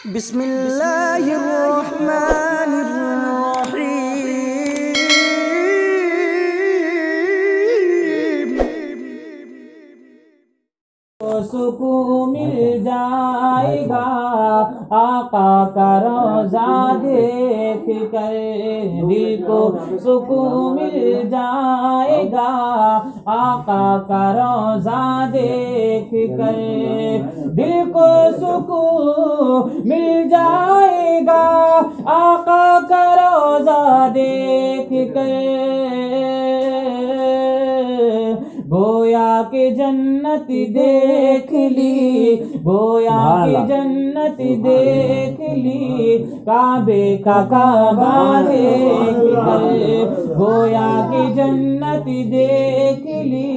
बिस्मिल्लाहिर्रहमानिर्रहीम। सुकून मिल जाएगा आका का रोज़ा देख कर, दिल को सुकून मिल जाएगा आका का रोज़ा देख कर, दिल को सुकून मिल जाएगा आका का रोज़ा देख कर। गोया के जन्नत देख ली, गोया के जन्नत देख ली, काबे का काबा देख कर, गोया के जन्नत देख ली,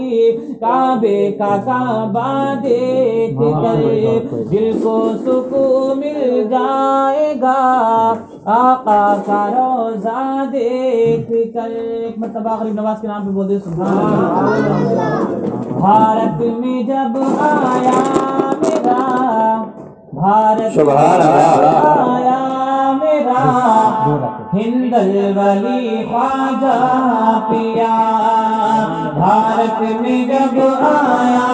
काबे का काबा देख कर, दिल को सुकून मिल जाएगा आका का रोज़ा देख कर। एक मरतबा गरीब नवाज के नाम पे बोल दे सुभान अल्लाह। भारत में जब आया मेरा, भारत में आया मेरा हिंदल वली ख्वाजा पिया, भारत में जब आया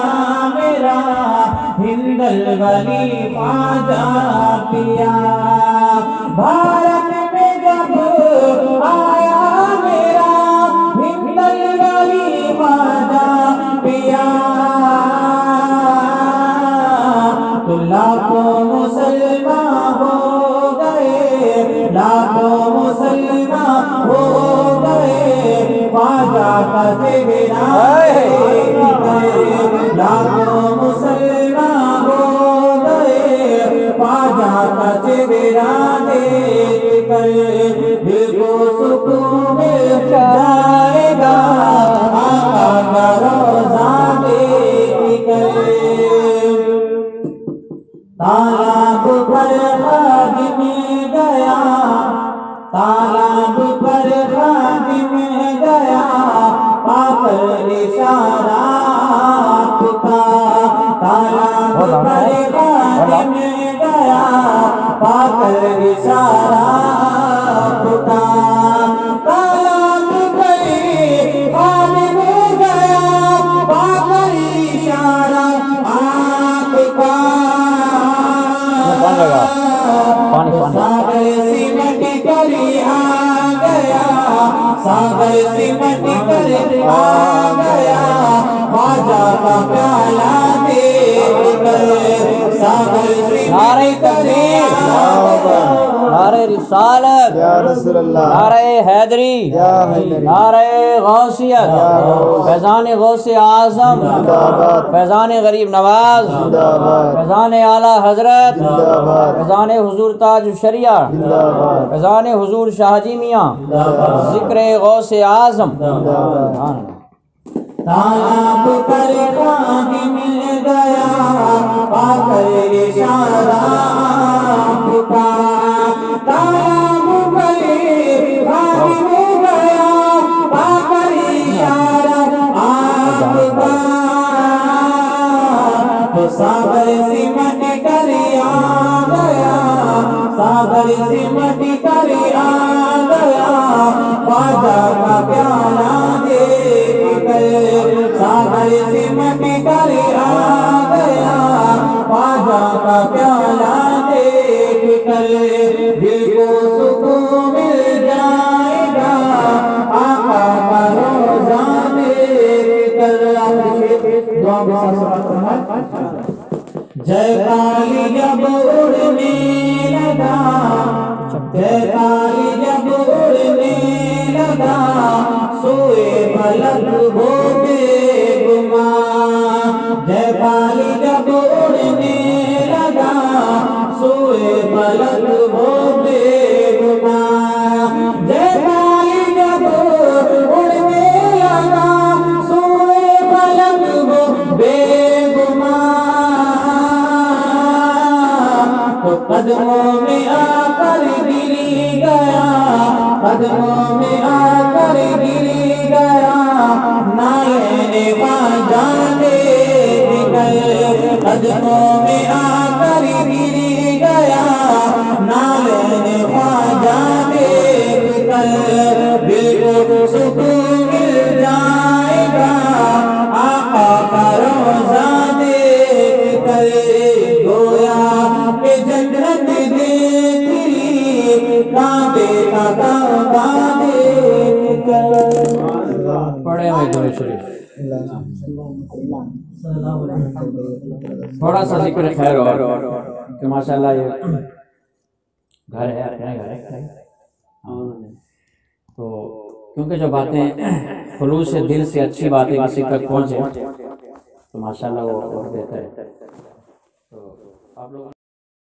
मेरा हिंदल वली ख्वाजा पिया, भारत में जब आया मेरा हिंदल वली ख्वाजा पिया, तो लाखों मुसलमान हो गए, लाखों मुसलमान हो गए, ख्वाजा का चेहरा देख कर, लाखों मुसलमान हो गए, ख्वाजा का चेहरा देख कर, दिल को सुकून मिल जाएगा आका का रोज़ा देख कर। तालाब पर खादिम गया, तालाब पर खादिम गया, पाकर इशारा आपका, तालाब पर खादिम गया, पाकर इशारा आपका, तालाब पर खादिम गया, पाकर इशारा आपका, सागर सिमट कर आ गया, सागर सिमट कर आ गया, ख्वाजा का प्याला देख कर, सागर सिमट कर नारे रिसालत या रसूल अल्लाह, नारे हैदरी या हैदरी, नारे गौसियत, फैज़ान गौसे आज़म जिंदाबाद, फैज़ान गरीब नवाज जिंदाबाद, फैज़ान आला हजरत जिंदाबाद, फैज़ान हुजूर ताज शरिया जिंदाबाद, फैज़ान हुजूर शाहजी मियां जिक्र गौसे आज़म जिंदाबाद। तालाब पर खादिम गया, पाकर इशारा आपका, तालाब पर खादिम गया, पाकर इशारा आपका, तो सागर सिमट कर आ गया, सागर सिमट कर आ गया, ख्वाजा का प्याला देख कर, सागर सिमट कर आ गया, ख्वाजा का प्याला देख कर, दिल को सुकून मिल जाएगा आका का रोज़ा देख कर। जयकाली जब उड़ने लगा, जयकाली जब उड़ने लगा, सोए फलक वो बेगुमान, जयकाली जब उड़ने लगा, सोए फलक वो बेगुमान, जयकाली जब उड़ने लगा, सोए फलक वो बेगुमान, तो कदमों में आकर गिरी गया, कदमों में आकर गिरी गया, नाले ख्वाजा देख कर, कदमों में आकर गिरी गया, पढ़े हुए दुरूद शरीफ। थोड़ा सा जिक्र खैर और कि माशाल्लाह ये घर है, अपना घर है। तो क्योंकि जो बातें खुलूस से दिल से अच्छी बातें किसी तक पहुँचे तो माशाल्लाह वो और बेहतर है। तो आप लोग